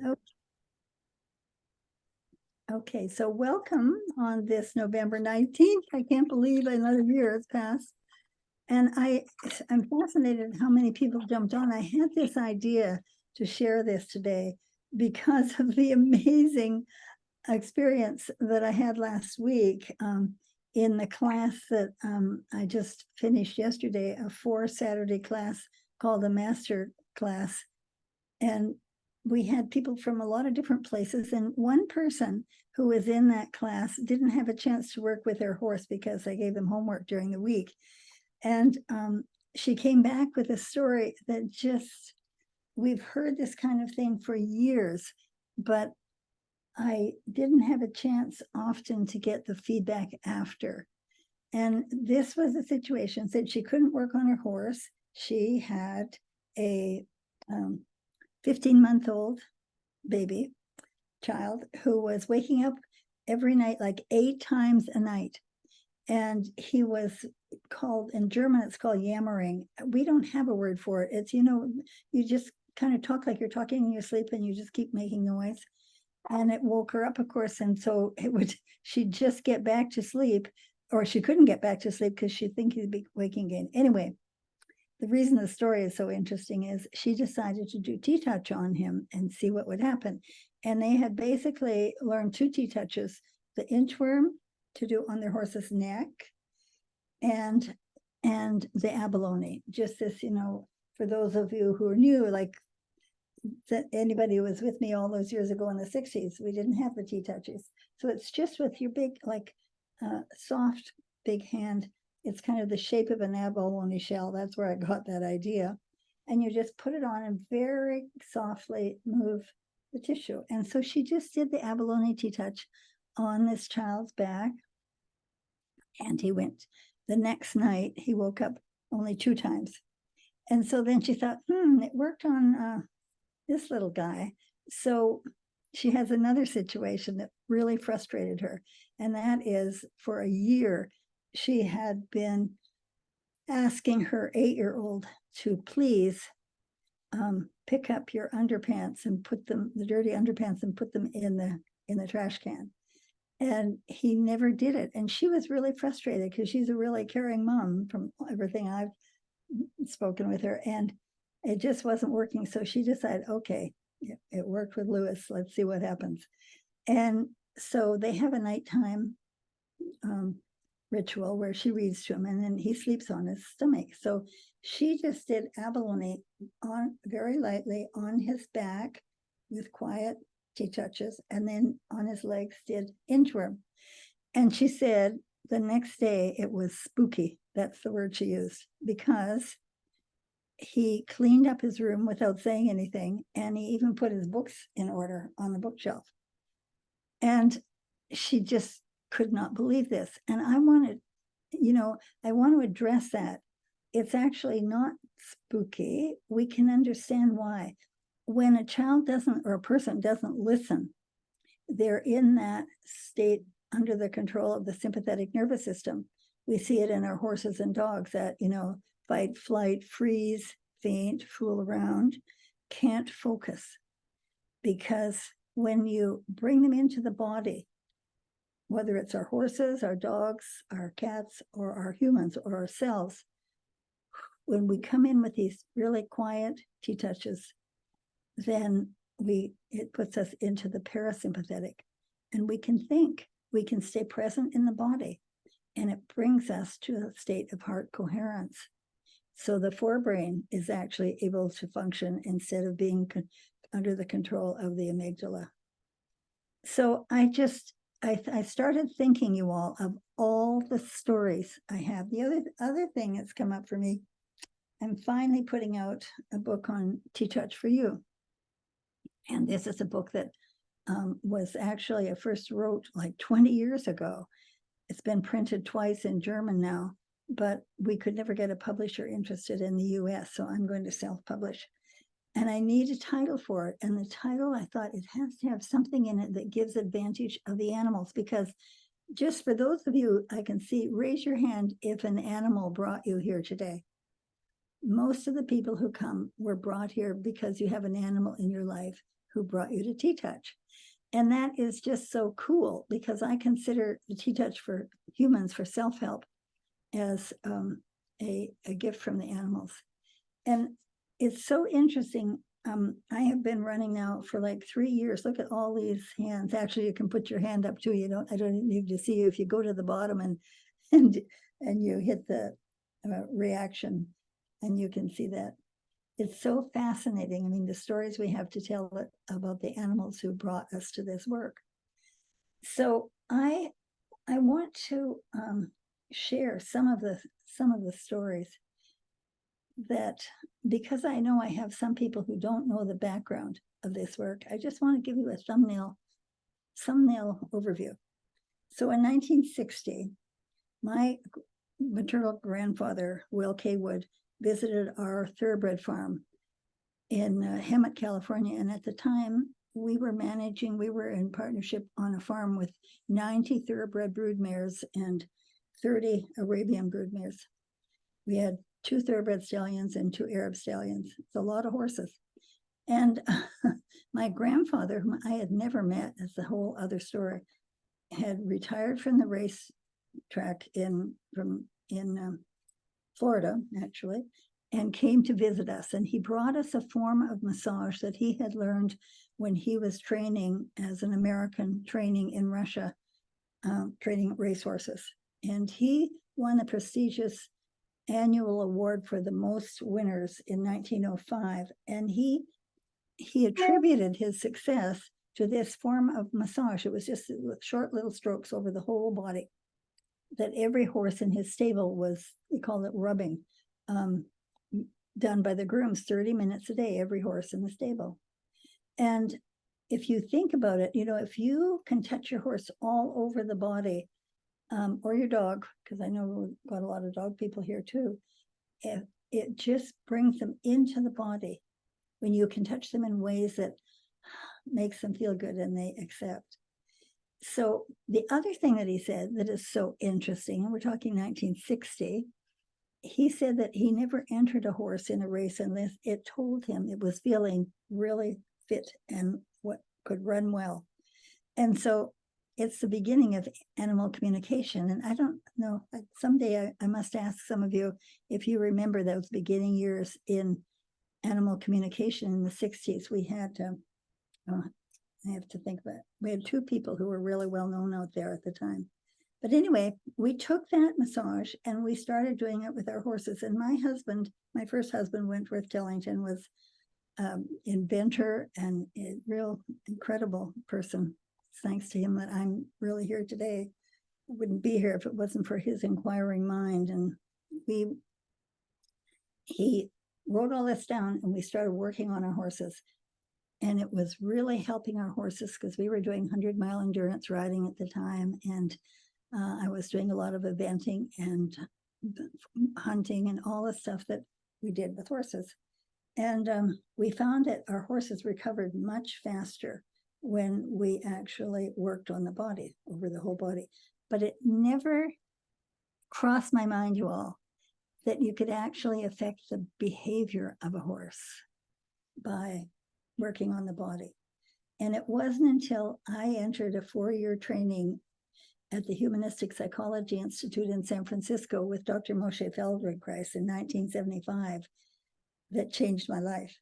Oh, okay, so welcome on this November 19th. I can't believe another year has passed. And I'm fascinated how many people jumped on. I had this idea to share this today because of the amazing experience that I had last week in the class that I just finished yesterday, a 4 Saturday class called a master class. And we had people from a lot of different places. And one person who was in that class didn't have a chance to work with their horse because I gave them homework during the week. And she came back with a story that just, we've heard this kind of thing for years, but I didn't have a chance often to get the feedback after. And this was a situation that she couldn't work on her horse. She had a 15-month-old baby child who was waking up every night, like 8 times a night. And he was called, in German, it's called yammering. We don't have a word for it. It's, you just kind of talk like you're talking in your sleep and you just keep making noise. And it woke her up, of course. And so she'd just get back to sleep, or she couldn't get back to sleep because she'd think he'd be waking again. Anyway, the reason the story is so interesting is she decided to do TTouch on him and see what would happen. And they had basically learned 2 TTouches, the inchworm to do on their horse's neck and the abalone. Just this, for those of you who are new, like that anybody who was with me all those years ago in the 60s, we didn't have the TTouches. So it's just with your big, like soft, big hand. It's kind of the shape of an abalone shell. That's where I got that idea. And you just put it on and very softly move the tissue. And so she just did the abalone TTouch on this child's back. And he went. The next night, he woke up only 2 times. And so then she thought, it worked on this little guy. So she has another situation that really frustrated her. And that is, for a year, she had been asking her 8-year-old to please pick up your underpants and put them, the dirty underpants, and put them in the trash can. And he never did it. And she was really frustrated because she's a really caring mom from everything I've spoken with her. And it just wasn't working. So she decided, okay, it worked with Lewis. Let's see what happens. And so they have a nighttime ritual where she reads to him and then he sleeps on his stomach. So she just did abalone on very lightly on his back with quiet TTouches, and then on his legs did inchworm. And she said the next day it was spooky. That's the word she used, because he cleaned up his room without saying anything, and he even put his books in order on the bookshelf. And she just could not believe this. And I want to address that. It's actually not spooky. We can understand why. When a child doesn't, or a person doesn't listen, they're in that state under the control of the sympathetic nervous system. We see it in our horses and dogs that, fight, flight, freeze, faint, fool around, can't focus. Because when you bring them into the body, whether it's our horses, our dogs, our cats, or our humans, or ourselves, when we come in with these really quiet TTouches, then it puts us into the parasympathetic, and we can think, we can stay present in the body, and it brings us to a state of heart coherence. So the forebrain is actually able to function instead of being under the control of the amygdala. So I started thinking, you all, of all the stories I have. The other thing that's come up for me, I'm finally putting out a book on TTouch for you. And this is a book that was actually, I first wrote like 20 years ago. It's been printed twice in German now, but we could never get a publisher interested in the US, so I'm going to self-publish. And I need a title for it. And the title, I thought it has to have something in it that gives advantage of the animals, because just for those of you I can see, raise your hand if an animal brought you here today. Most of the people who come were brought here because you have an animal in your life who brought you to TTouch. And that is just so cool, because I consider the TTouch for humans, for self-help, as a gift from the animals. And it's so interesting. I have been running now for like 3 years. Look at all these hands. Actually, you can put your hand up too. I don't need to see you. If you go to the bottom and you hit the reaction, and you can see that. It's so fascinating. I mean, the stories we have to tell about the animals who brought us to this work. So I want to share some of the stories that, because I know I have some people who don't know the background of this work, I just want to give you a thumbnail overview. So in 1960, my maternal grandfather, Will K. Wood, visited our thoroughbred farm in Hemet, California. And at the time, we were in partnership on a farm with 90 thoroughbred broodmares and 30 Arabian broodmares. We had 2 thoroughbred stallions and 2 Arab stallions. It's a lot of horses. And my grandfather, whom I had never met, as the whole other story, had retired from the race track in Florida, actually, and came to visit us. And he brought us a form of massage that he had learned when he was training as an American, training in Russia, training racehorses. And he won a prestigious annual award for the most winners in 1905. And he attributed his success to this form of massage. It was just short little strokes over the whole body that every horse in his stable was, they call it rubbing, done by the grooms 30 minutes a day, every horse in the stable. And if you think about it, if you can touch your horse all over the body, or your dog, because I know we've got a lot of dog people here too, it just brings them into the body when you can touch them in ways that makes them feel good and they accept. So the other thing that he said that is so interesting, and we're talking 1960, he said that he never entered a horse in a race unless it told him it was feeling really fit and what could run well. And so it's the beginning of animal communication. And I don't know, someday I must ask some of you if you remember those beginning years in animal communication in the 60s. We had, I have to think about it. We had 2 people who were really well known out there at the time. But anyway, we took that massage and we started doing it with our horses. And my first husband, Wentworth Tellington, was inventor and a real incredible person. It's thanks to him that I'm really here today. I wouldn't be here if it wasn't for his inquiring mind. And he wrote all this down and we started working on our horses. And it was really helping our horses because we were doing 100-mile endurance riding at the time. And I was doing a lot of eventing and hunting and all the stuff that we did with horses. And we found that our horses recovered much faster when we actually worked on the body, over the whole body. But it never crossed my mind, you all, that you could actually affect the behavior of a horse by working on the body. And it wasn't until I entered a 4-year training at the Humanistic Psychology Institute in San Francisco with Dr. Moshe Feldenkrais in 1975 that changed my life.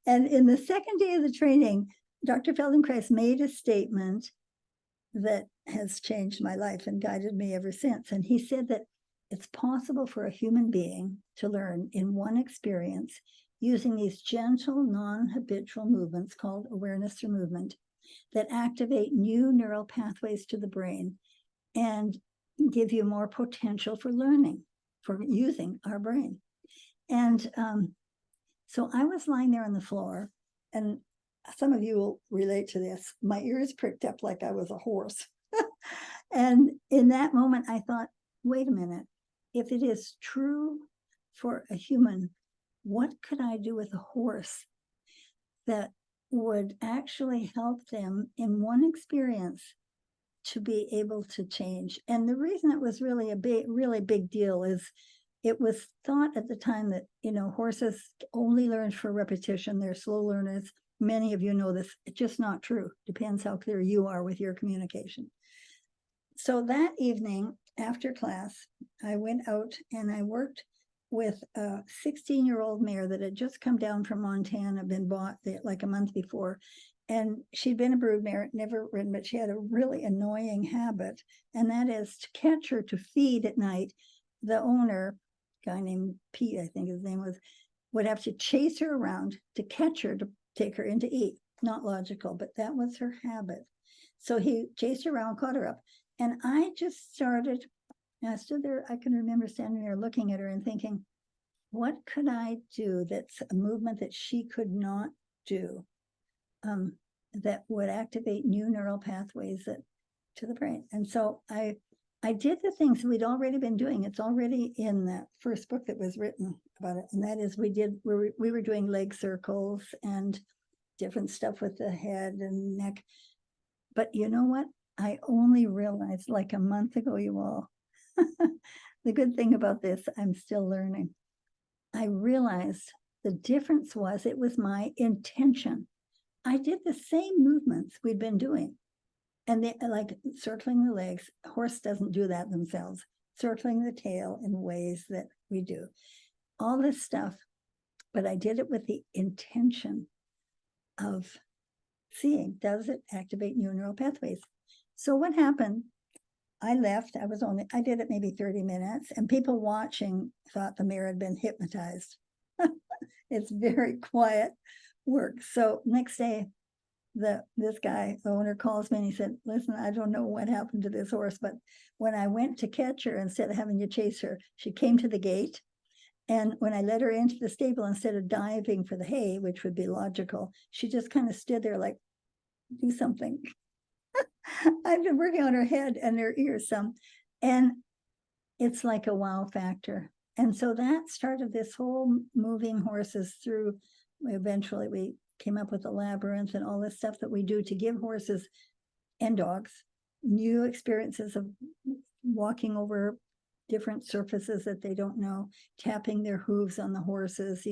And in the second day of the training, Dr. Feldenkrais made a statement that has changed my life and guided me ever since. And he said that it's possible for a human being to learn in one experience using these gentle, non-habitual movements called awareness through movement that activate new neural pathways to the brain and give you more potential for learning, for using our brain. And so I was lying there on the floor, and some of you will relate to this. My ears pricked up like I was a horse. And in that moment, I thought, wait a minute, if it is true for a human, what could I do with a horse that would actually help them in one experience to be able to change? And the reason it was really really big deal is it was thought at the time that, horses only learn for repetition. They're slow learners. many of you know this, it's just not true. Depends how clear you are with your communication. So that evening after class, I went out and I worked with a 16-year-old mare that had just come down from Montana, been bought like a month before. And she'd been a brood mare, never ridden, but she had a really annoying habit. And that is to catch her to feed at night. The owner, a guy named Pete, I think his name was, would have to chase her around to catch her to take her in to eat. Not logical, but that was her habit. So he chased her around, caught her up. And I just started, and I stood there, I can remember standing there looking at her and thinking, what could I do that's a movement that she could not do, that would activate new neural pathways to the brain? And so I did the things we'd already been doing. It's already in that first book that was written about it. And that is we were doing leg circles and different stuff with the head and neck. But you know what? I only realized like a month ago, you all, the good thing about this, I'm still learning. I realized the difference was it was my intention. I did the same movements we'd been doing. And they, like circling the legs, horse doesn't do that themselves. Circling the tail in ways that we do. All this stuff, but I did it with the intention of seeing, does it activate new neural pathways? So what happened? I left, I did it maybe 30 minutes, and people watching thought the mare had been hypnotized. It's very quiet work. So next day, this guy, the owner, calls me and he said, listen, I don't know what happened to this horse, but when I went to catch her, instead of having to chase her, she came to the gate. And when I let her into the stable, instead of diving for the hay, which would be logical, she just kind of stood there like, do something. I've been working on her head and her ears some, and it's like a wow factor. And so that started this whole moving horses through. Eventually, we came up with a labyrinth and all this stuff that we do to give horses and dogs new experiences of walking over different surfaces that they don't know, tapping their hooves on the horses,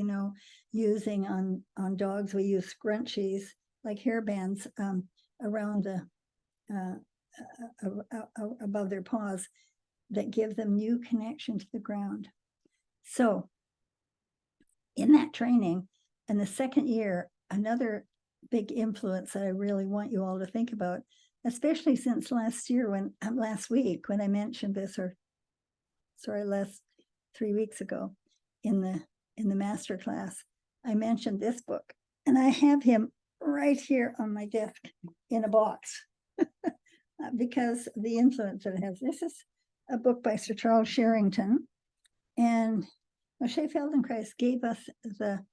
using on dogs, we use scrunchies, like hair bands around the above their paws that give them new connection to the ground. So in that training, in the second year, another big influence that I really want you all to think about, especially since last week when I mentioned this, last 3 weeks ago in the master class, I mentioned this book, and I have him right here on my desk in a box because the influence that it has. This is a book by Sir Charles Sherrington, and Moshe Feldenkrais gave us the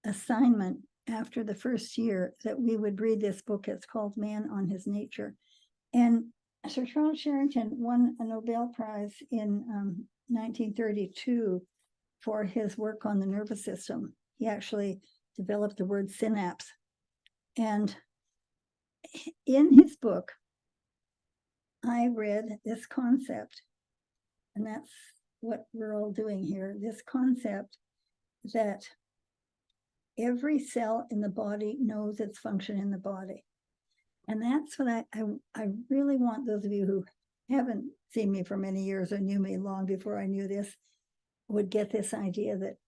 assignment after the first year that we would read this book. It's called Man on His Nature. And Sir Charles Sherrington won a Nobel Prize in 1932 for his work on the nervous system. He actually developed the word synapse. And in his book, I read this concept, and that's what we're all doing here, this concept that every cell in the body knows its function in the body. And that's what I really want those of you who haven't seen me for many years or knew me long before I knew this would get this idea that,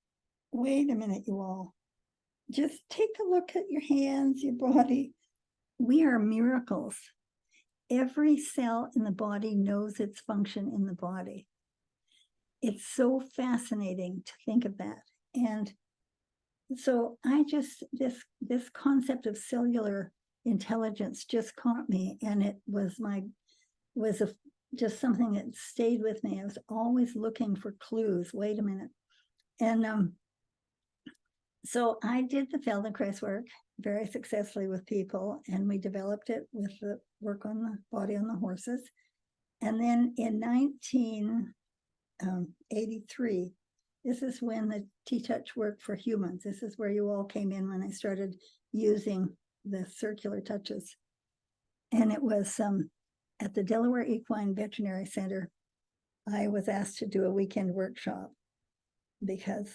wait a minute, you all, just take a look at your hands, your body. We are miracles. Every cell in the body knows its function in the body. It's so fascinating to think of that. And so this concept of cellular intelligence just caught me, and it was just something that stayed with me. I was always looking for clues. Wait a minute. And so I did the Feldenkrais work very successfully with people, and we developed it with the work on the body on the horses. And then in 1983, this is when the TTouch worked for humans. This is where you all came in when I started using the circular touches. And it was at the Delaware Equine Veterinary Center. I was asked to do a weekend workshop because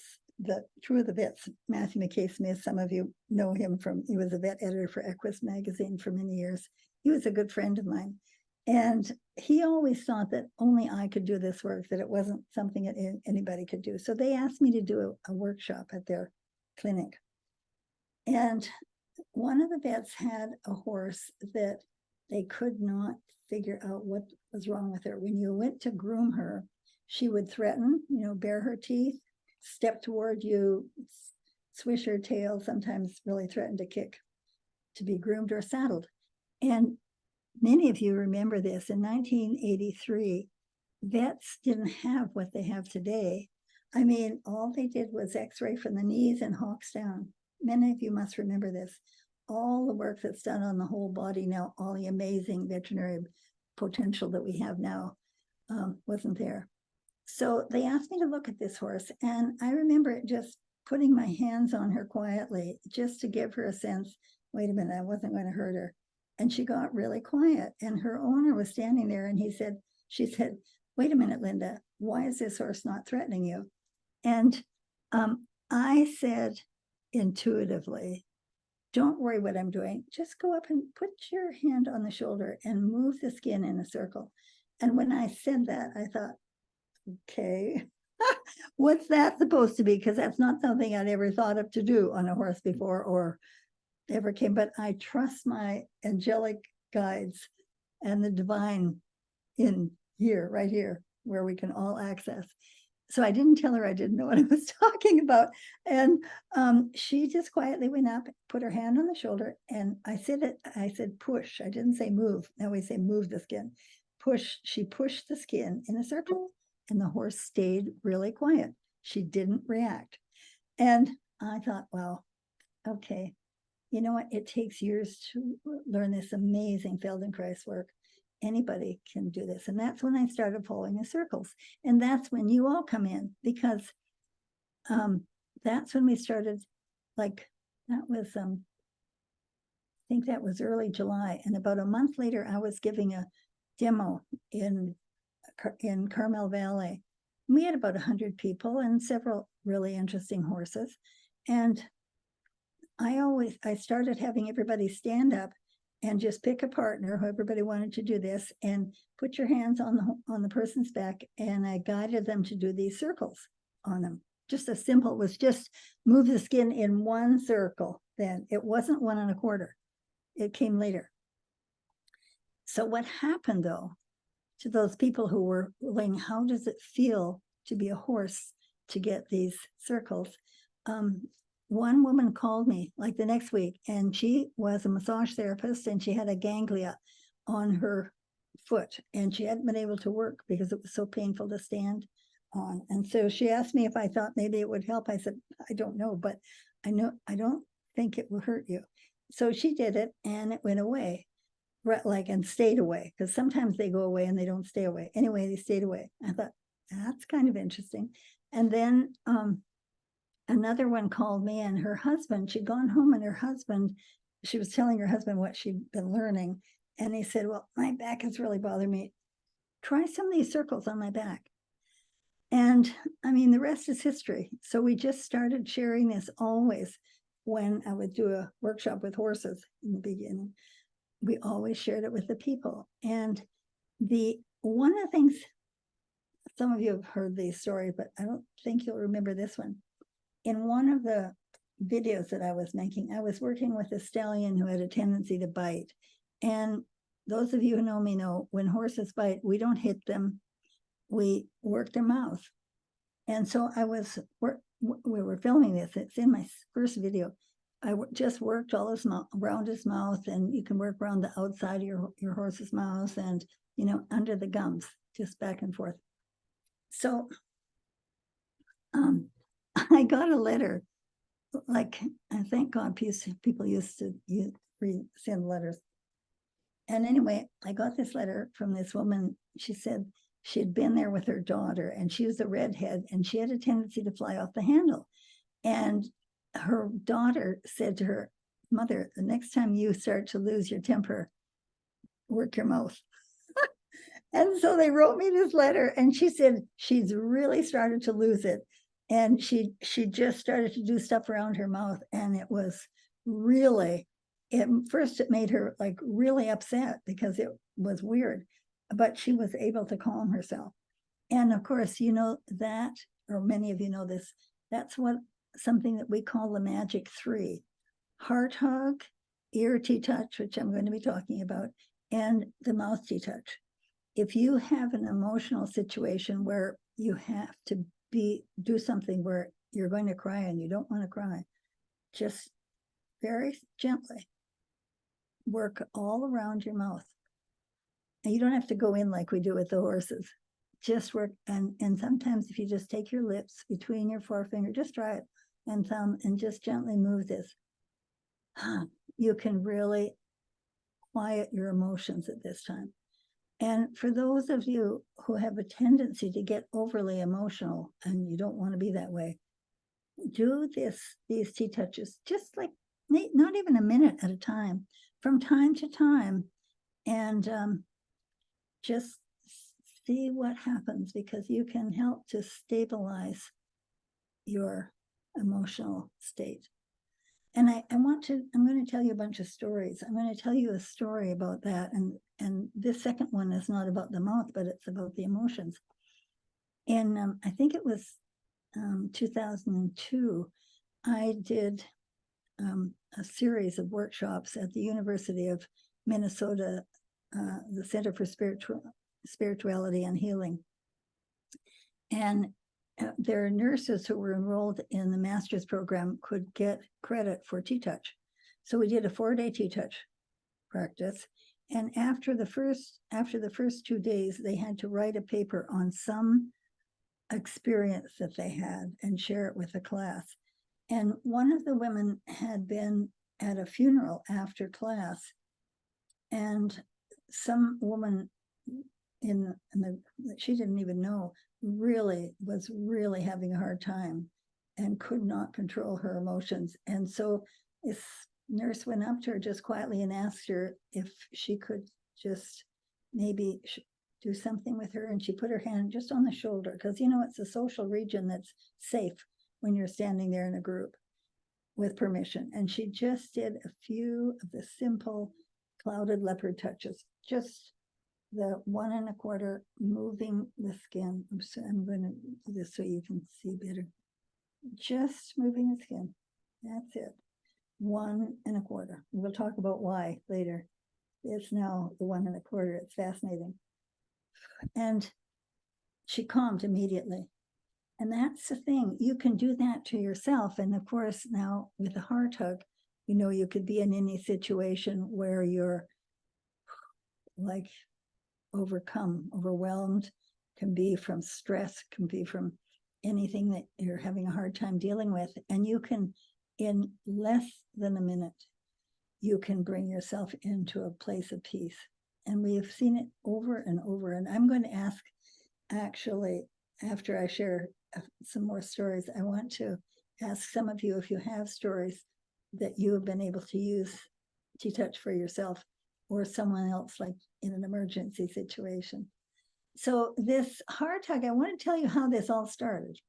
two of the vets, Matthew McKay Smith, some of you know him he was a vet editor for Equus magazine for many years. He was a good friend of mine. And he always thought that only I could do this work, that it wasn't something that anybody could do. So they asked me to do a workshop at their clinic. And one of the vets had a horse that they could not figure out what was wrong with her. When you went to groom her, she would threaten, bare her teeth, step toward you, swish her tail, sometimes really threaten to kick, to be groomed or saddled. And many of you remember this. In 1983, vets didn't have what they have today. I mean, all they did was x-ray from the knees and hocks down. Many of you must remember this. All the work that's done on the whole body now, all the amazing veterinary potential that we have now wasn't there. So they asked me to look at this horse, and I remember just putting my hands on her quietly just to give her a sense, wait a minute, I wasn't going to hurt her. And she got really quiet, and her owner was standing there, and she said, wait a minute, Linda, why is this horse not threatening you? And I said intuitively, don't worry what I'm doing. Just go up and put your hand on the shoulder and move the skin in a circle. And when I said that, I thought, okay, what's that supposed to be? Because that's not something I'd ever thought of to do on a horse before or ever came. But I trust my angelic guides and the divine in here, right here, where we can all access. So I didn't tell her I didn't know what I was talking about. And she just quietly went up, put her hand on the shoulder, and I said push. I didn't say move. Now we say move the skin. Push. She pushed the skin in a circle, and the horse stayed really quiet. She didn't react. And I thought, well, okay, you know what? It takes years to learn this amazing Feldenkrais work. Anybody can do this. And that's when I started following the circles. And that's when you all come in, because that's when we started, like, that was, I think that was early July. And about a month later, I was giving a demo in Carmel Valley. We had about 100 people and several really interesting horses. And I started having everybody stand up and just pick a partner, who everybody wanted to do this, and put your hands on the person's back. And I guided them to do these circles on them. Just as simple, it was just move the skin in one circle. Then it wasn't 1 1/4. It came later. So what happened though to those people who were going, how does it feel to be a horse to get these circles? One woman called me like the next week, and she was a massage therapist, and she had a ganglia on her foot, and she hadn't been able to work because it was so painful to stand on. And so she asked me if I thought maybe it would help. I said, I don't know, but I don't think it will hurt you. So she did it, and it went away, and stayed away, because sometimes they go away and they don't stay away. Anyway, they stayed away. I thought, that's kind of interesting. And then another one called me, and her husband, she'd gone home, and her husband, she was telling her husband what she'd been learning. And he said, well, my back is really bothering me. Try some of these circles on my back. And I mean, the rest is history. So we just started sharing this always when I would do a workshop with horses in the beginning. We always shared it with the people. And one of the things, some of you have heard these stories, but I don't think you'll remember this one. In one of the videos that I was making, I was working with a stallion who had a tendency to bite. And those of you who know me know, when horses bite, we don't hit them, we work their mouth. And so we were filming this, it's in my first video. I just worked all around his mouth, and you can work around the outside of your horse's mouth, and, under the gums, just back and forth. So I got a letter, like, I thank God people used to send letters. And anyway, I got this letter from this woman. She said she had been there with her daughter, and she was a redhead, and she had a tendency to fly off the handle. And her daughter said to her mother, the next time you start to lose your temper, work your mouth. And so they wrote me this letter, and she said she's really started to lose it. And she just started to do stuff around her mouth, and it was really, first it made her like really upset because it was weird, but she was able to calm herself. And of course, you know that, or many of you know this, that's what something that we call the magic three: heart hug, ear TTouch, which I'm going to be talking about, and the mouth TTouch. If you have an emotional situation where you have to do something where you're going to cry and you don't want to cry, just very gently work all around your mouth. And you don't have to go in like we do with the horses. Just work, and sometimes if you just take your lips between your forefinger, just try it, and thumb, and just gently move this, you can really quiet your emotions at this time. And for those of you who have a tendency to get overly emotional and you don't want to be that way, do these TTouches, just like not even a minute at a time, from time to time, and just see what happens, because you can help to stabilize your emotional state. And I'm going to tell you a bunch of stories. I'm going to tell you a story about that. And this second one is not about the mouth, but it's about the emotions. And I think it was 2002, I did a series of workshops at the University of Minnesota, the Center for Spirituality and Healing. And their nurses who were enrolled in the master's program could get credit for TTouch. So we did a 4-day TTouch practice. And after the first 2 days, they had to write a paper on some experience that they had and share it with the class. And one of the women had been at a funeral after class, and some woman she didn't even know, was really having a hard time and could not control her emotions. And so this nurse went up to her just quietly and asked her if she could just maybe do something with her. And she put her hand just on the shoulder, because it's a social region that's safe when you're standing there in a group with permission. And she just did a few of the simple clouded leopard touches, just the 1 1/4, moving the skin. So I'm going to do this so you can see better. Just moving the skin. That's it. 1 1/4. We'll talk about why later. It's now the 1 1/4. It's fascinating. And she calmed immediately. And that's the thing. You can do that to yourself. And of course, now with a heart hug, you could be in any situation where you're like overwhelmed, can be from stress, can be from anything that you're having a hard time dealing with. And you can, in less than a minute, you can bring yourself into a place of peace. And we have seen it over and over. And I'm going to ask, actually, after I share some more stories, I want to ask some of you if you have stories that you have been able to use TTouch for yourself or someone else, like in an emergency situation. So this heart hug, I want to tell you how this all started.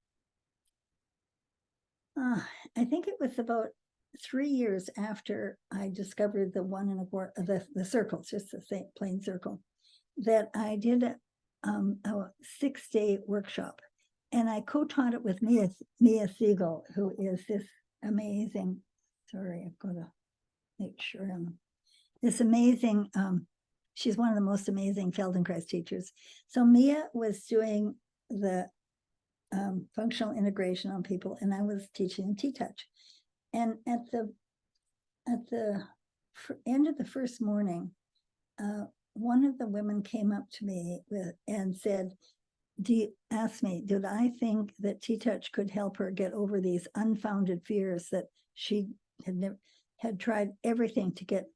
I think it was about 3 years after I discovered the 1 1/4, the circles, just the same plain circle, that I did a 6-day workshop. And I co-taught it with Mia Siegel, who is this amazing, sorry, I've got to make sure this amazing, she's one of the most amazing Feldenkrais teachers. So Mia was doing the functional integration on people, and I was teaching TTouch. And at the end of the first morning, one of the women came up to me and said, asked me, did I think that TTouch could help her get over these unfounded fears that she had tried everything to get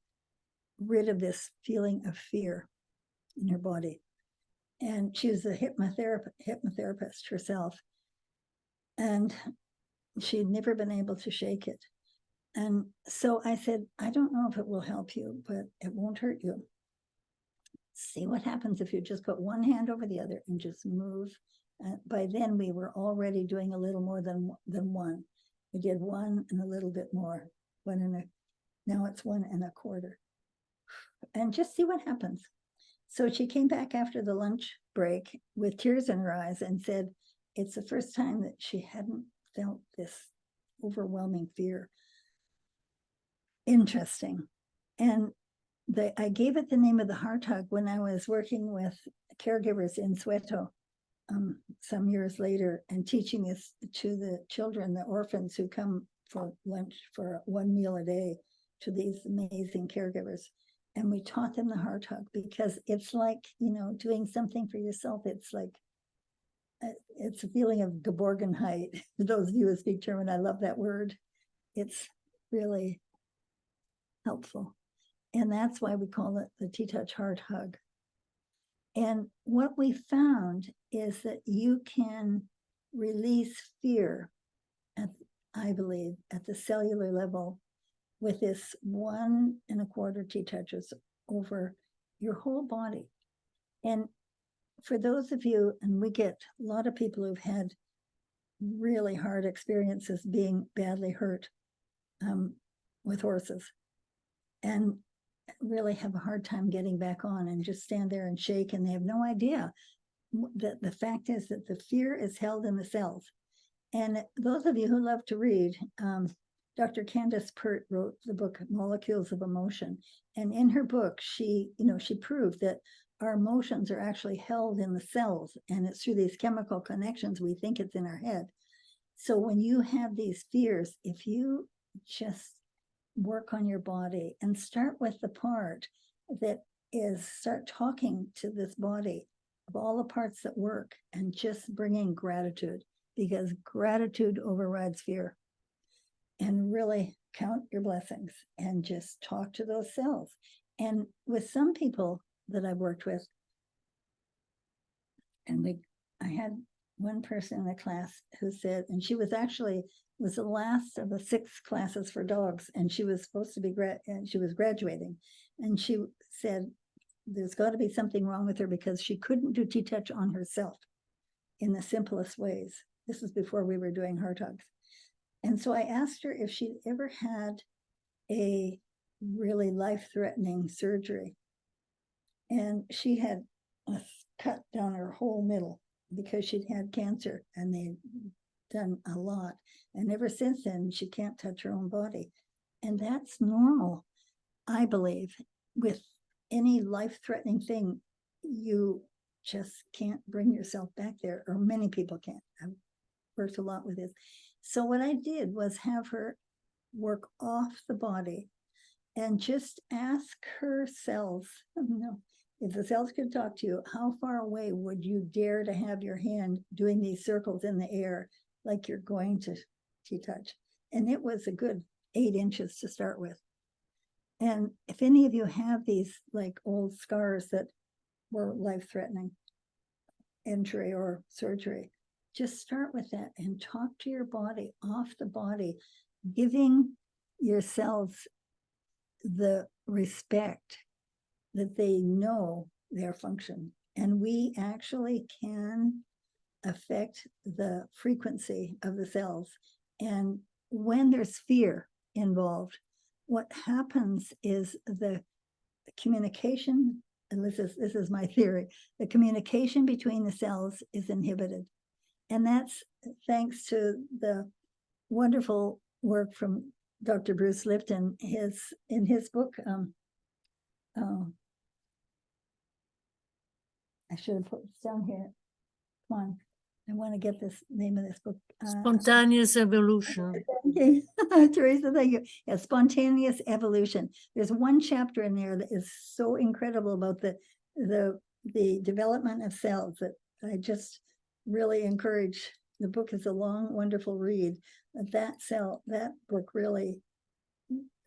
rid of this feeling of fear in her body. And she was a hypnotherapist herself. And she'd never been able to shake it. And so I said, I don't know if it will help you, but it won't hurt you. See what happens if you just put one hand over the other and just move By then we were already doing a little more than one. We did 1 and a little bit more, now it's 1 1/4. And just see what happens. So she came back after the lunch break with tears in her eyes and said it's the first time that she hadn't felt this overwhelming fear. Interesting. And I gave it the name of the heart hug when I was working with caregivers in Soweto some years later and teaching this to the children, the orphans who come for lunch for 1 meal a day to these amazing caregivers. And we taught them the heart hug because it's like, doing something for yourself. It's like, it's a feeling of Geborgenheit. Those of you who speak German, I love that word. It's really helpful. And that's why we call it the TTouch heart hug. And what we found is that you can release fear, I believe, at the cellular level with this 1 1/4 TTouches over your whole body. And for those of you, and we get a lot of people who've had really hard experiences being badly hurt with horses and really have a hard time getting back on and just stand there and shake, and they have no idea that the fact is that the fear is held in the cells. And those of you who love to read, Dr. Candace Pert wrote the book Molecules of Emotion, and in her book she proved that our emotions are actually held in the cells, and it's through these chemical connections we think it's in our head. So when you have these fears, if you just work on your body and start with the part that is, start talking to this body of all the parts that work and just bring in gratitude, because gratitude overrides fear. And really count your blessings and just talk to those cells. And with some people that I've worked with, and I had one person in the class who said, and she was the last of the 6 classes for dogs, and she was supposed to be and she was graduating, and she said there's got to be something wrong with her because she couldn't do TTouch on herself in the simplest ways. This was before we were doing heart hugs. And so I asked her if she'd ever had a really life-threatening surgery, and she had a cut down her whole middle because she'd had cancer, and they'd done a lot. And ever since then, she can't touch her own body. And that's normal, I believe. With any life-threatening thing, you just can't bring yourself back there, or many people can't. I've worked a lot with this. So what I did was have her work off the body and just ask her cells, if the cells could talk to you, how far away would you dare to have your hand doing these circles in the air like you're going to TTouch? And it was a good 8 inches to start with. And if any of you have these like old scars that were life-threatening, injury or surgery, just start with that and talk to your body off the body, giving your cells the respect that they know their function. And we actually can affect the frequency of the cells. And when there's fear involved, what happens is the communication, and this is my theory, the communication between the cells is inhibited. And that's thanks to the wonderful work from Dr. Bruce Lipton, in his book, I should have put this down here. Come on, I want to get this name of this book. Spontaneous Evolution. Thank you, Teresa, thank you. Yeah, Spontaneous Evolution. There's one chapter in there that is so incredible about the development of cells that I just really encourage. The book is a long, wonderful read. That book really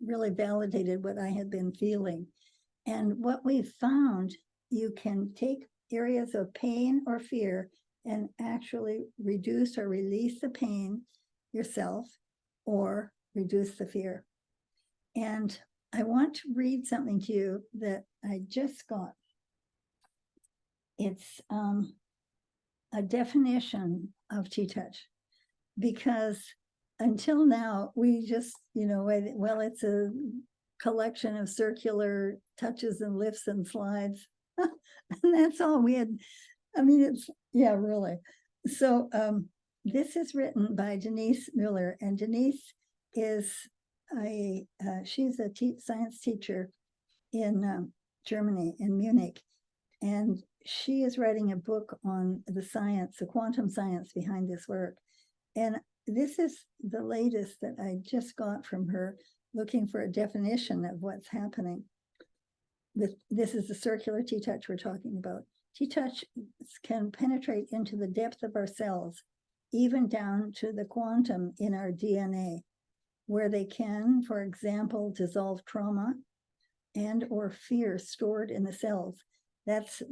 validated what I had been feeling. And what we found, you can take areas of pain or fear and actually reduce or release the pain yourself or reduce the fear. And I want to read something to you that I just got. It's a definition of TTouch, because until now, we just, well, it's a collection of circular touches and lifts and slides. And that's all we had. I mean, it's, yeah, really. So this is written by Denise Miller, and Denise is she's a science teacher in Germany, in Munich. And she is writing a book on the science, the quantum science behind this work. And this is the latest that I just got from her, looking for a definition of what's happening. This is the circular TTouch we're talking about. TTouch can penetrate into the depth of our cells, even down to the quantum in our DNA, where they can, for example, dissolve trauma and or fear stored in the cells. This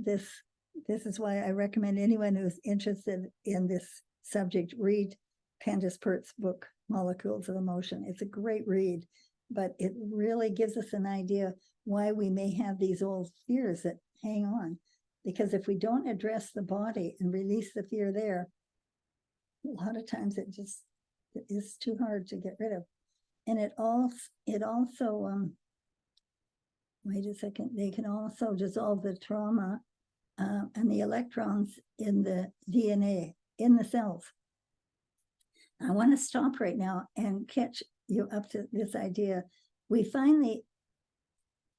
is why I recommend anyone who's interested in this subject read Candace Pert's book, Molecules of Emotion. It's a great read, but it really gives us an idea why we may have these old fears that hang on. Because if we don't address the body and release the fear there, a lot of times it is too hard to get rid of. And it also wait a second, they can also dissolve the trauma and the electrons in the DNA, in the cells. I want to stop right now and catch you up to this idea. We finally,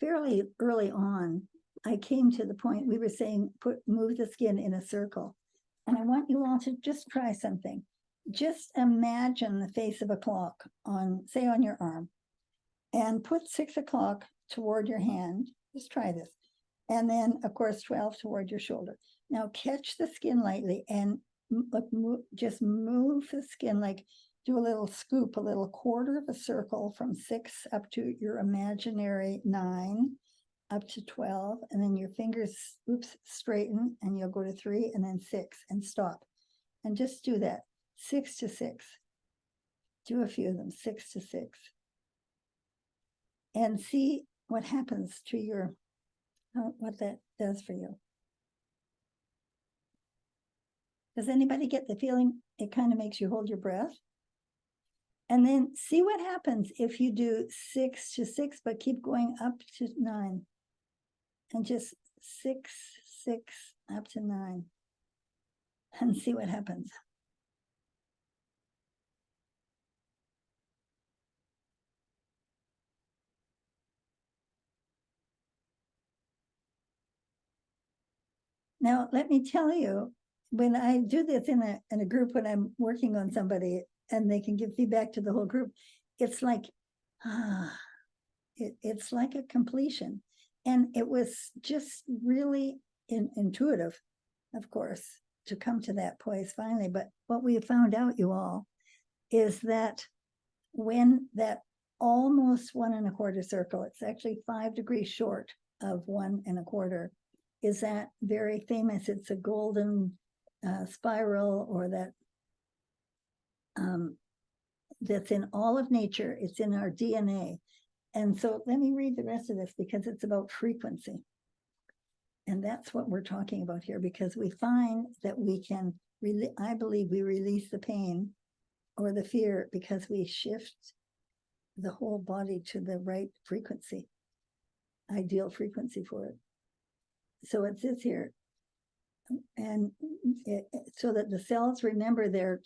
fairly early on, I came to the point we were saying, move the skin in a circle. And I want you all to just try something. Just imagine the face of a clock on, say, on your arm, and put 6 o'clock toward your hand. Just try this. And then, of course, 12 toward your shoulder. Now catch the skin lightly and just move the skin, like do a little scoop, a little quarter of a circle from 6 up to your imaginary 9, up to 12, and then your fingers, straighten, and you'll go to 3 and then 6 and stop. And just do that, 6 to 6. Do a few of them, 6 to 6. And see what happens to your, what that does for you. Does anybody get the feeling it kind of makes you hold your breath? And then see what happens if you do 6 to 6, but keep going up to 9. And just 6, 6, up to 9. And see what happens. Now, let me tell you, when I do this in a group, when I'm working on somebody and they can give feedback to the whole group, it's like, it's like a completion. And it was just really intuitive, of course, to come to that place finally. But what we found out, you all, is that when that almost 1 1/4 circle, it's actually 5 degrees short of 1 1/4, is that very famous, it's a golden spiral, or that that's in all of nature, it's in our DNA. And so let me read the rest of this, because it's about frequency. And that's what we're talking about here, because we find that we can, I believe we release the pain or the fear because we shift the whole body to the right frequency, ideal frequency for it. So it says here, and so that the cells remember their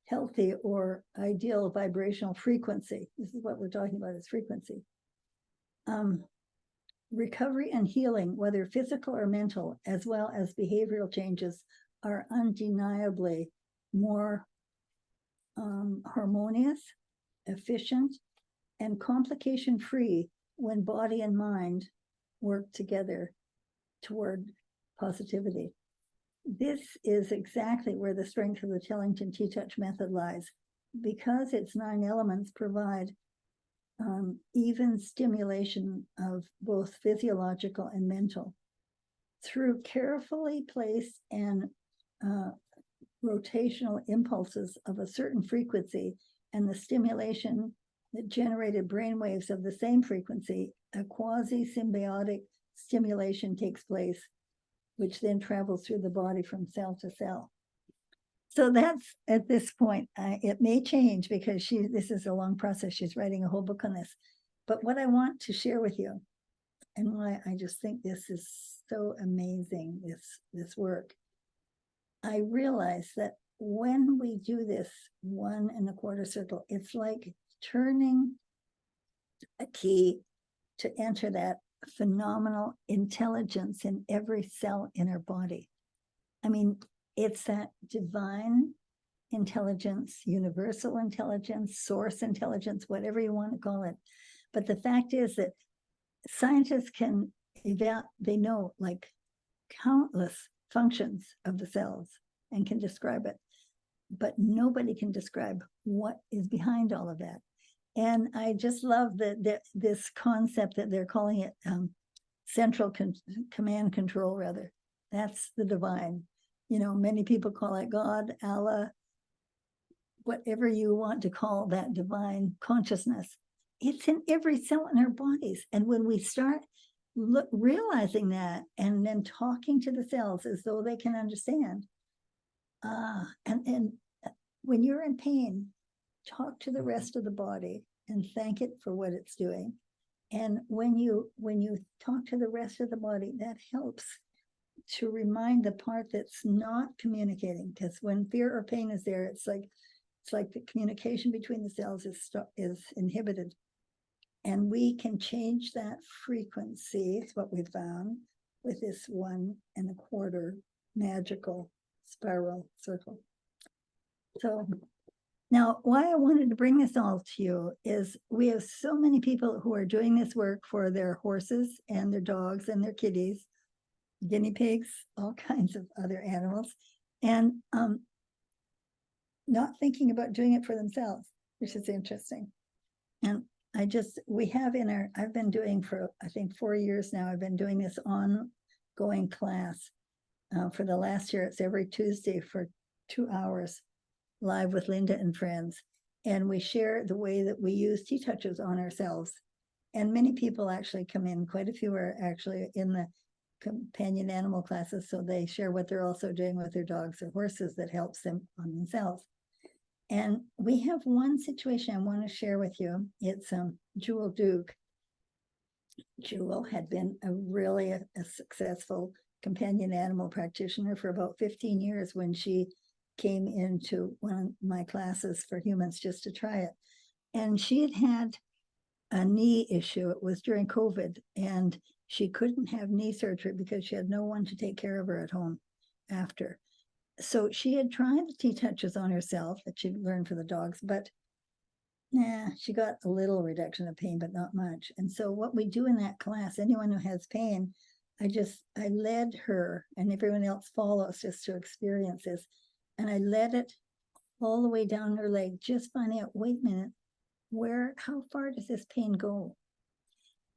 healthy or ideal vibrational frequency. This is what we're talking about, is frequency. Recovery and healing, whether physical or mental, as well as behavioral changes, are undeniably more harmonious, efficient, and complication-free when body and mind work together toward positivity. This is exactly where the strength of the Tellington TTouch method lies, because its 9 elements provide even stimulation of both physiological and mental. Through carefully placed and rotational impulses of a certain frequency and the stimulation that generated brainwaves of the same frequency, a quasi-symbiotic stimulation takes place which then travels through the body from cell to cell. So that's at this point, it may change because this is a long process. She's writing a whole book on this. But what I want to share with you, and why I just think this is so amazing, this work, I realize that when we do this 1 1/4 circle, it's like turning a key to enter that phenomenal intelligence in every cell in our body. I mean, it's that divine intelligence, universal intelligence, source intelligence, whatever you want to call it. But the fact is that scientists they know like countless functions of the cells and can describe it, but nobody can describe what is behind all of that. And I just love this concept that they're calling it central command control, rather. That's the divine. You know, many people call it God, Allah, whatever you want to call that divine consciousness. It's in every cell in our bodies. And when we start realizing that and then talking to the cells as though they can understand, and when you're in pain, talk to the rest of the body and thank it for what it's doing. And when you talk to the rest of the body, that helps to remind the part that's not communicating. Because when fear or pain is there, it's like the communication between the cells is inhibited. And we can change that frequency. It's what we found with this 1 1/4 magical spiral circle. So now, why I wanted to bring this all to you is we have so many people who are doing this work for their horses and their dogs and their kitties, guinea pigs, all kinds of other animals, and not thinking about doing it for themselves, which is interesting. And I've been doing for, I think, 4 years now, I've been doing this ongoing class. For the last year, it's every Tuesday for 2 hours, live with Linda and friends. And we share the way that we use TTouches on ourselves. And many people actually come in, quite a few are actually in the companion animal classes. So they share what they're also doing with their dogs or horses that helps them on themselves. And we have one situation I want to share with you. It's Jewel Duke. Jewel had been a successful companion animal practitioner for about 15 years when she came into one of my classes for humans just to try it. And she had a knee issue. It was during COVID, and she couldn't have knee surgery because she had no one to take care of her at home after. So she had tried the TTouches on herself that she'd learned for the dogs, but she got a little reduction of pain, but not much. And so what we do in that class, anyone who has pain, I led her, and everyone else follows just to experience this. And I led it all the way down her leg, just finding out, wait a minute, how far does this pain go?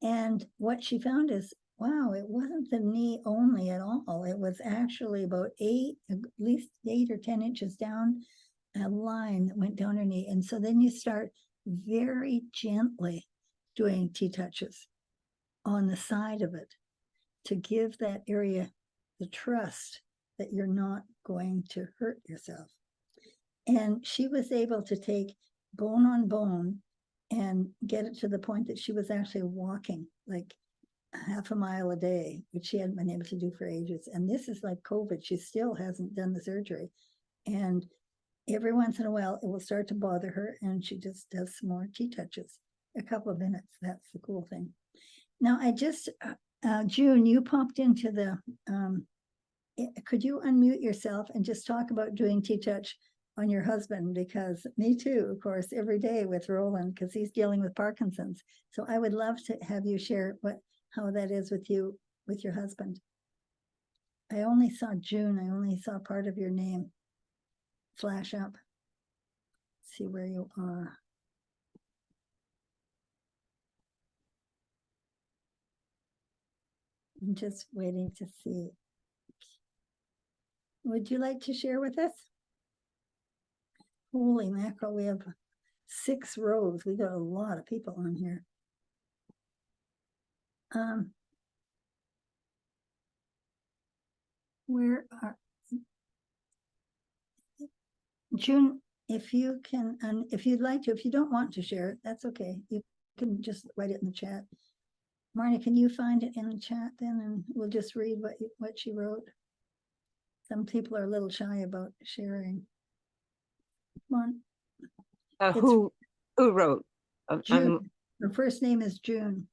And what she found is, wow, it wasn't the knee only at all. It was actually about at least 8 or 10 inches down a line that went down her knee. And so then you start very gently doing TTouches on the side of it to give that area the trust that you're not going to hurt yourself. And she was able to take bone on bone and get it to the point that she was actually walking like 1/2 mile a day, which she hadn't been able to do for ages. And this is like COVID. She still hasn't done the surgery. And every once in a while, it will start to bother her, and she just does some more TTouches, a couple of minutes. That's the cool thing. Now, June, you popped into the, could you unmute yourself and just talk about doing TTouch on your husband? Because me too, of course, every day with Roland, because he's dealing with Parkinson's. So I would love to have you share how that is with you, with your husband. I only saw June. I only saw part of your name flash up. Let's see where you are. I'm just waiting to see. Would you like to share with us? Holy mackerel, we have 6 rows. We got a lot of people on here. Where are June? If you can, and if you'd like to, if you don't want to share it, that's okay. You can just write it in the chat. Marnie, can you find it in the chat then, and we'll just read what she wrote. Some people are a little shy about sharing. Come on. It's Who wrote? June. Her first name is June.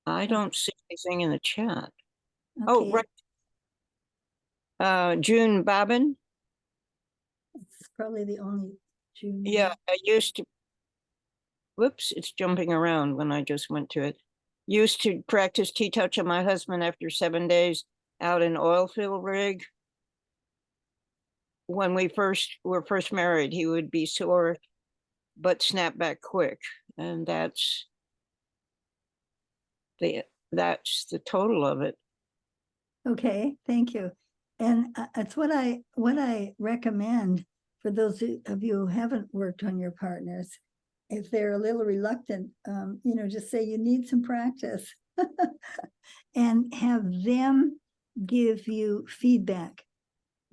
I don't see anything in the chat. Oh, Okay, right. June Babin. it's probably the only June. Yeah, I used to. Whoops, it's jumping around when I just went to it. Used to practice TTouch on my husband after 7 days out in oil field rig. When we were first married, he would be sore, but snap back quick. And that's the total of it. Okay, thank you. And it's what I recommend for those of you who haven't worked on your partners. If they're a little reluctant, just say you need some practice and have them give you feedback.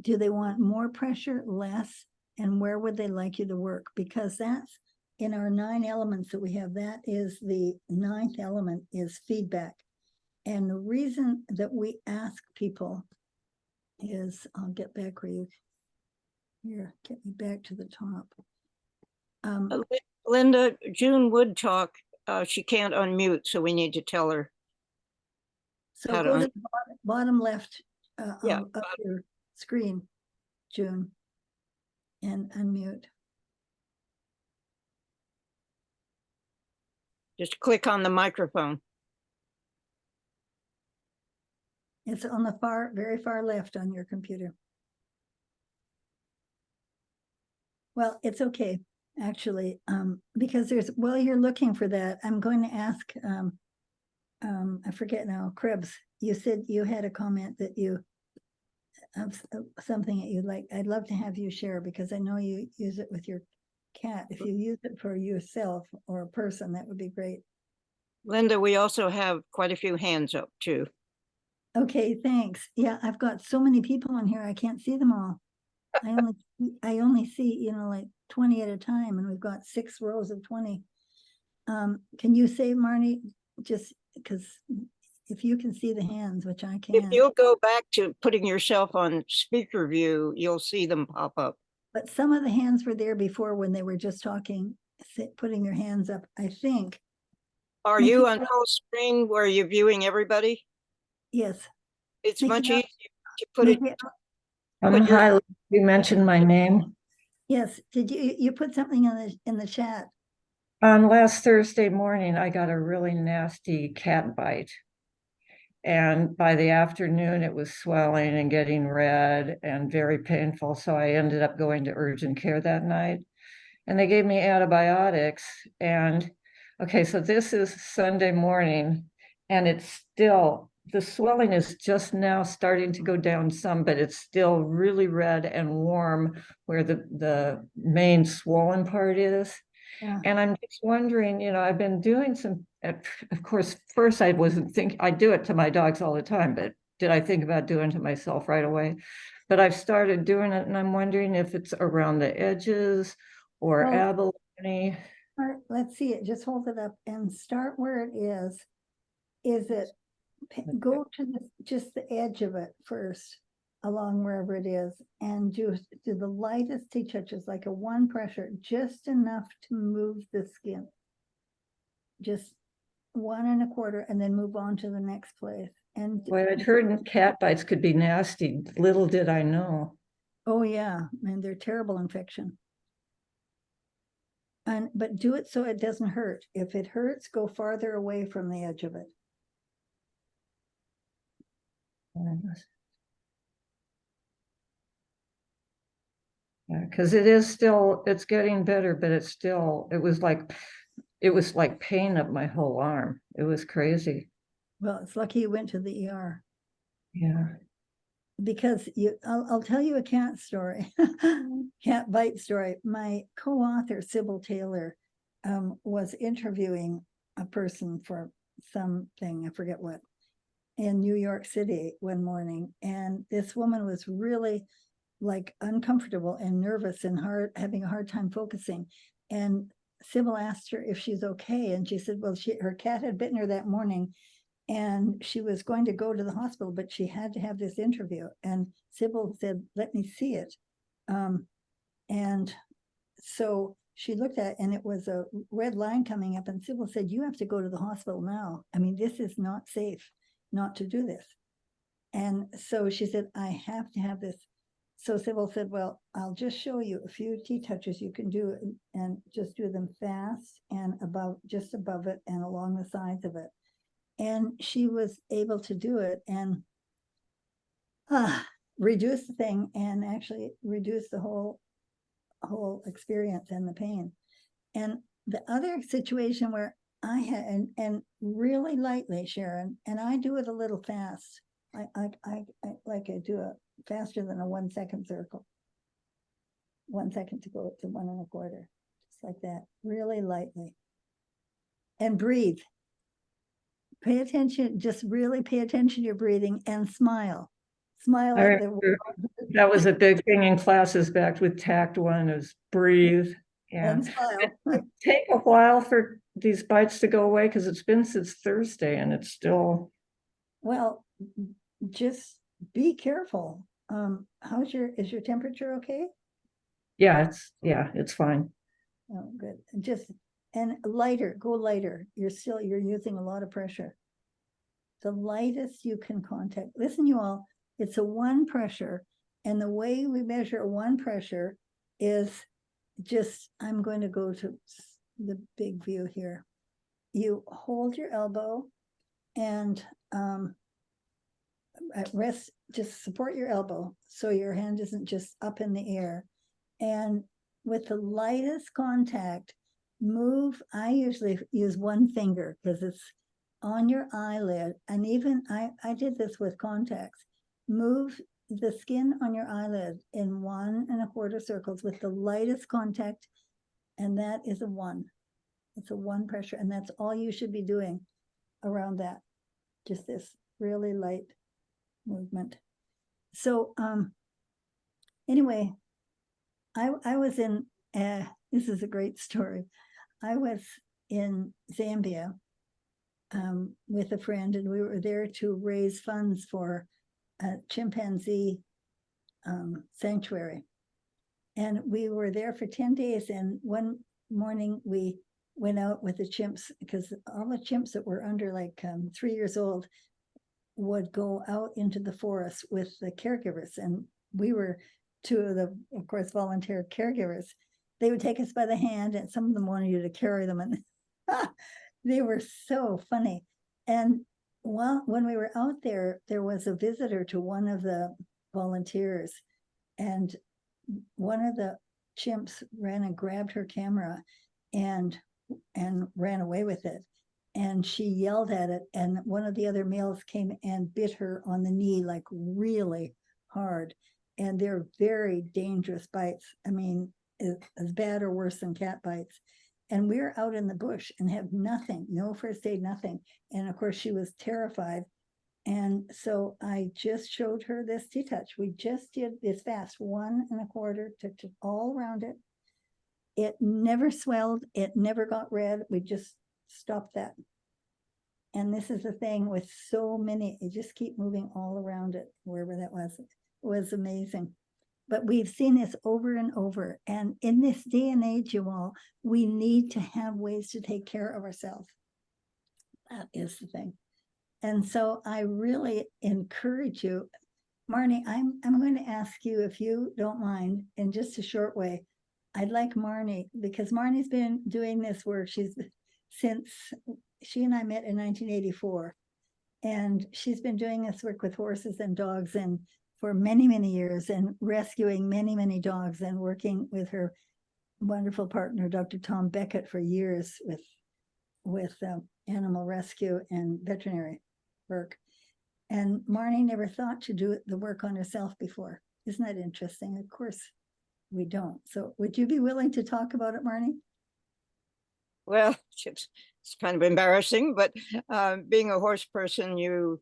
Do they want more pressure, less, and where would they like you to work? Because that's in our 9 elements that we have, that is the 9th element is feedback. And the reason that we ask people is, I'll get back where you, here, get me back to the top. Linda, June would talk. She can't unmute, so we need to tell her. So go to the bottom left of your screen, June, and unmute. Just click on the microphone. It's on the very far left on your computer. Well, it's okay, actually, because while you're looking for that, I'm going to ask, I forget now, Krebs, you said you had a comment that you, something that you'd like, I'd love to have you share, because I know you use it with your cat. If you use it for yourself or a person, that would be great. Linda, we also have quite a few hands up too. Okay, thanks. Yeah, I've got so many people in here, I can't see them all. I only see, like 20 at a time, and we've got 6 rows of 20. Can you say, Marnie, just because if you can see the hands, which I can't. If you'll go back to putting yourself on speaker view, you'll see them pop up. But some of the hands were there before when they were just talking, putting your hands up, I think. Are you on full screen where you're viewing everybody? Yes. It's much easier to put it. Hi, you mentioned my name. Yes. Did you put something in the chat? On last Thursday morning, I got a really nasty cat bite. And by the afternoon, it was swelling and getting red and very painful. So I ended up going to urgent care that night. And they gave me antibiotics. And okay, so this is Sunday morning, and it's still, the swelling is just now starting to go down some, but it's still really red and warm where the main swollen part is. Yeah. And I'm just wondering, I've been doing some, of course, first I wasn't thinking, I do it to my dogs all the time, but did I think about doing it to myself right away? But I've started doing it, and I'm wondering if it's around the edges or abalone. Let's see it. Just hold it up and start where it is. Is it go to just the edge of it first, along wherever it is, and do the lightest TTouches, like a 1 pressure, just enough to move the skin. Just 1 1/4, and then move on to the next place. And boy, I'd heard cat bites could be nasty. Little did I know. Oh yeah, and they're terrible infection. But do it so it doesn't hurt. If it hurts, go farther away from the edge of it. Yeah, because it is still, it's getting better, but it's still, it was like pain up my whole arm. It was crazy. Well, it's lucky you went to the ER. Yeah. Because I'll tell you a cat story, cat bite story. My co-author, Sybil Taylor, was interviewing a person for something, I forget what. in New York City one morning, and this woman was really like uncomfortable and nervous and having a hard time focusing. And Sybil asked her if she's okay, and she said, well, her cat had bitten her that morning, and she was going to go to the hospital, but she had to have this interview. And Sybil said, let me see it. And so she looked at it, and it was a red line coming up, and Sybil said, you have to go to the hospital now. I mean, this is not safe not to do this. And so she said, I have to have this. So Sybil said, well, I'll just show you a few TTouches you can do, and just do them fast and just above it and along the sides of it. And she was able to do it and reduce the thing, and actually reduce the whole experience and the pain. And the other situation where I had, and really lightly, Sharon, and I do it a little fast. I do it faster than a 1 second circle. 1 second to go to 1 1/4, just like that, really lightly. And breathe. Pay attention, just really pay attention to your breathing, and smile. Smile. I remember that was a big thing in classes back with Tact 1, is breathe. And And smile. take a while for these bites to go away, because it's been since Thursday and it's still. Well, just be careful. Is your temperature okay? Yeah, it's fine. Oh, good. And lighter, go lighter. You're using a lot of pressure. The lightest you can contact. Listen, you all, it's a 1 pressure. And the way we measure 1 pressure is just, I'm going to go to the big view here. You hold your elbow and at rest, just support your elbow so your hand isn't just up in the air. And with the lightest contact, move. I usually use 1 finger because it's on your eyelid. And even I did this with contacts. Move the skin on your eyelid in 1 1/4 circles with the lightest contact, and that is a 1. It's a 1 pressure, and that's all you should be doing around that. Just this really light movement. So anyway, I was in, this is a great story. I was in Zambia with a friend, and we were there to raise funds for a chimpanzee sanctuary. And we were there for 10 days. And one morning we went out with the chimps, because all the chimps that were under like 3 years old would go out into the forest with the caregivers. And we were 2 of the, of course, volunteer caregivers. They would take us by the hand, and some of them wanted you to carry them. And they were so funny. And when we were out there, there was a visitor to one of the volunteers, and one of the chimps ran and grabbed her camera and ran away with it. And she yelled at it, and one of the other males came and bit her on the knee, like really hard. And they're very dangerous bites. I mean, as bad or worse than cat bites. And we're out in the bush and have nothing, no first aid, nothing. And of course, she was terrified. And so I just showed her this TTouch. We just did this fast 1 1/4, touched it all around it. It never swelled. It never got red. We just stopped that. And this is the thing with so many, you just keep moving all around it, wherever that was. It was amazing. But we've seen this over and over. And in this day and age, you all, we need to have ways to take care of ourselves. That is the thing. And so I really encourage you, Marnie, I'm going to ask you, if you don't mind, in just a short way, I'd like Marnie, because Marnie's been doing this work since she and I met in 1984. And she's been doing this work with horses and dogs and for many, many years, and rescuing many, many dogs, and working with her wonderful partner, Dr. Tom Beckett, for years with animal rescue and veterinary work. And Marnie never thought to do the work on herself before. Isn't that interesting? Of course, we don't. So would you be willing to talk about it, Marnie? Well, it's kind of embarrassing, but being a horse person, you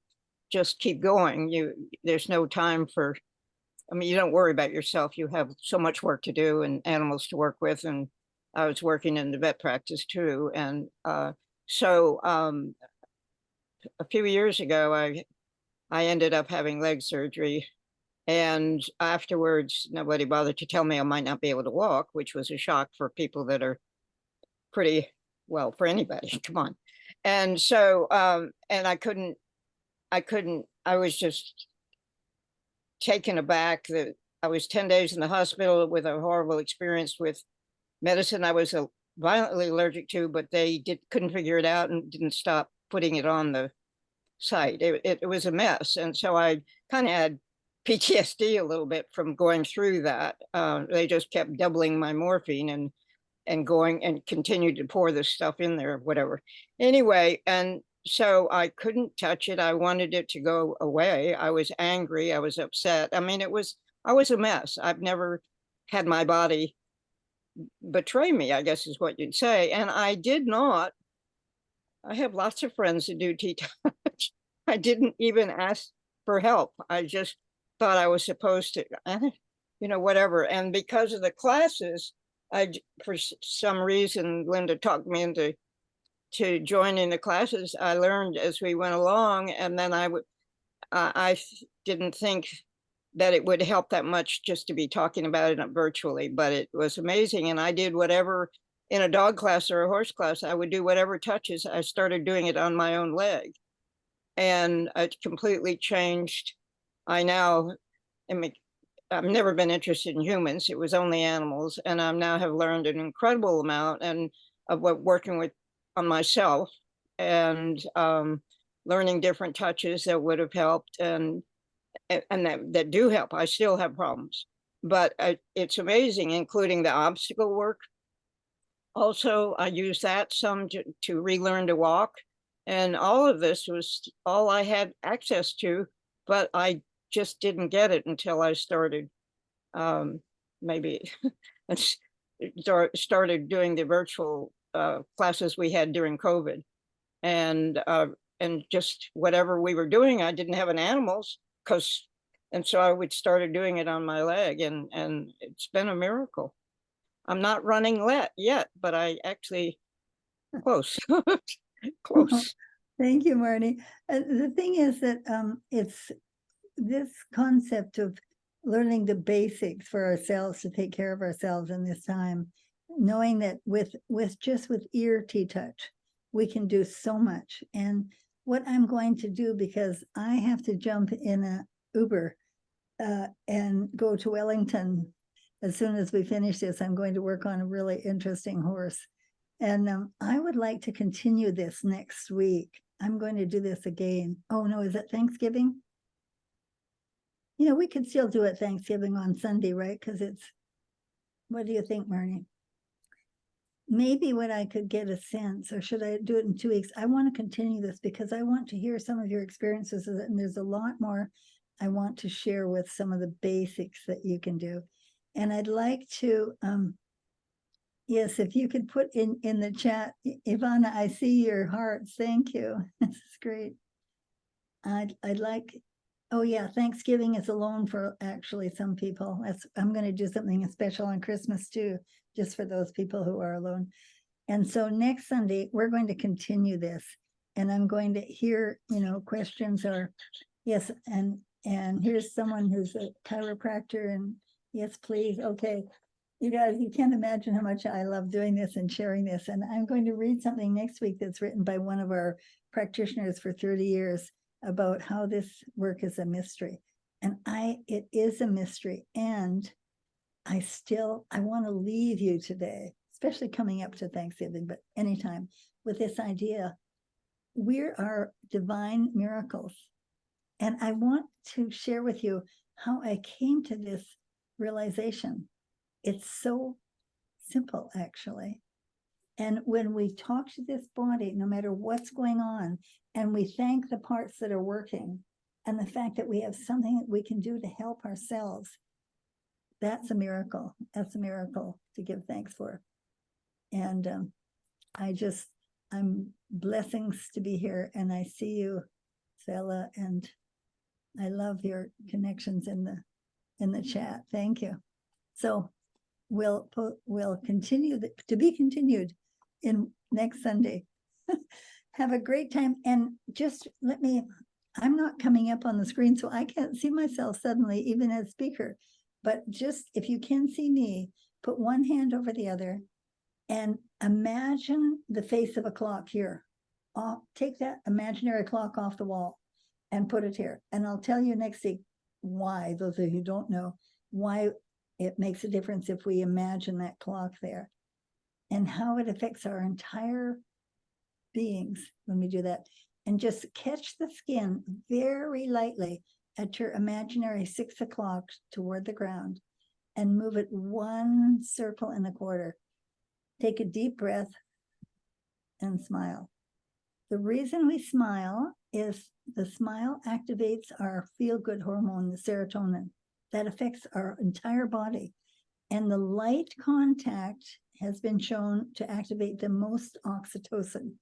just keep going. There's no time for, I mean, you don't worry about yourself. You have so much work to do and animals to work with. And I was working in the vet practice too. And so a few years ago, I ended up having leg surgery. And afterwards, nobody bothered to tell me I might not be able to walk, which was a shock for people that are pretty, well, for anybody, come on. And so, and I was just taken aback that I was 10 days in the hospital with a horrible experience with medicine I was violently allergic to, but they couldn't figure it out and didn't stop putting it on the site. It was a mess. And so I kind of had PTSD a little bit from going through that. They just kept doubling my morphine and going and continued to pour this stuff in there, whatever. Anyway, and so I couldn't touch it. I wanted it to go away. I was angry. I was upset. I mean, I was a mess. I've never had my body betray me, I guess is what you'd say. And I did not. I have lots of friends that do TTouch. I didn't even ask for help. I just thought I was supposed to, whatever. And because of the classes, for some reason, Linda talked me into joining the classes. I learned as we went along, and then I didn't think that it would help that much just to be talking about it virtually, but it was amazing. And I did whatever in a dog class or a horse class, I would do whatever touches. I started doing it on my own leg, and it completely changed. I've never been interested in humans. It was only animals. And I now have learned an incredible amount of working on myself and learning different touches that would have helped and that do help. I still have problems, but it's amazing, including the obstacle work. Also, I use that some to relearn to walk. And all of this was all I had access to, but I just didn't get it until I started maybe started doing the virtual classes we had during COVID. And just whatever we were doing, I didn't have an animals and so I started doing it on my leg, and it's been a miracle. I'm not running yet, but I actually close. Close. Thank you, Marty. The thing is that it's this concept of learning the basics for ourselves to take care of ourselves in this time, knowing that with ear TTouch, we can do so much. And what I'm going to do, because I have to jump in a Uber and go to Wellington as soon as we finish this, I'm going to work on a really interesting horse. And I would like to continue this next week. I'm going to do this again. Oh no, is it Thanksgiving? We could still do it Thanksgiving on Sunday, right? Because what do you think, Marnie? Maybe what I could get a sense, or should I do it in 2 weeks? I want to continue this because I want to hear some of your experiences, and there's a lot more I want to share with some of the basics that you can do. And I'd like to, yes, if you could put in the chat, Ivana, I see your hearts. Thank you. This is great. I'd like, oh yeah, Thanksgiving is alone for actually some people. I'm going to do something special on Christmas too, just for those people who are alone. And so next Sunday, we're going to continue this, and I'm going to hear, questions or yes. And here's someone who's a chiropractor, and yes, please. Okay. You guys, you can't imagine how much I love doing this and sharing this. And I'm going to read something next week that's written by one of our practitioners for 30 years about how this work is a mystery. And it is a mystery. And I want to leave you today, especially coming up to Thanksgiving, but anytime, with this idea, we are divine miracles. And I want to share with you how I came to this realization. It's so simple, actually. And when we talk to this body, no matter what's going on, and we thank the parts that are working, and the fact that we have something that we can do to help ourselves, that's a miracle. That's a miracle to give thanks for. And I'm blessings to be here, and I see you fella, and I love your connections in the chat. Thank you. So we'll continue to be continued in next Sunday. Have a great time, and just I'm not coming up on the screen, so I can't see myself suddenly, even as speaker. But just if you can see me, put one hand over the other and imagine the face of a clock here. Take that imaginary clock off the wall and put it here. And I'll tell you next week why, those of you who don't know, why it makes a difference if we imagine that clock there and how it affects our entire beings when we do that. And just catch the skin very lightly at your imaginary 6 o'clock toward the ground and move it 1 circle and a quarter. Take a deep breath and smile. The reason we smile is the smile activates our feel-good hormone, the serotonin, that affects our entire body. And the light contact has been shown to activate the most oxytocin,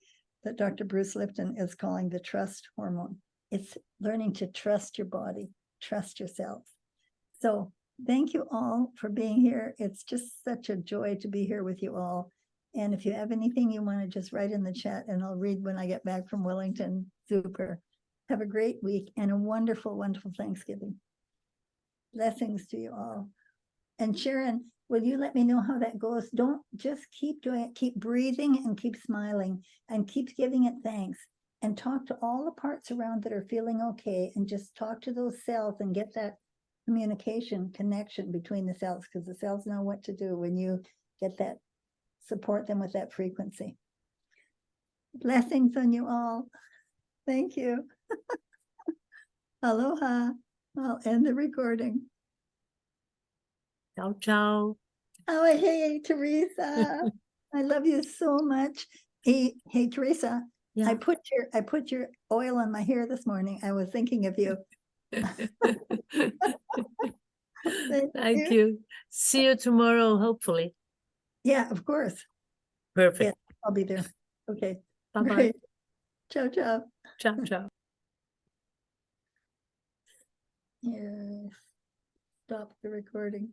that Dr. Bruce Lipton is calling the trust hormone. It's learning to trust your body, trust yourself. So thank you all for being here. It's just such a joy to be here with you all. And if you have anything you want to just write in the chat, and I'll read when I get back from Wellington. Super. Have a great week and a wonderful, wonderful Thanksgiving. Blessings to you all. And Sharon, will you let me know how that goes? Don't just keep doing it, keep breathing and keep smiling and keep giving it thanks, and talk to all the parts around that are feeling okay, and just talk to those cells and get that communication connection between the cells, because the cells know what to do when you get that, support them with that frequency. Blessings on you all. Thank you. Aloha. I'll end the recording. Ciao, ciao. Oh, hey, Teresa. I love you so much. Hey, Teresa, Yeah. I put your oil on my hair this morning. I was thinking of you. Thank you. See you tomorrow, hopefully. Yeah, of course. Perfect. Yeah, I'll be there. Okay. Bye-bye. Great. Ciao, ciao. Ciao, ciao. Yes. Stop the recording.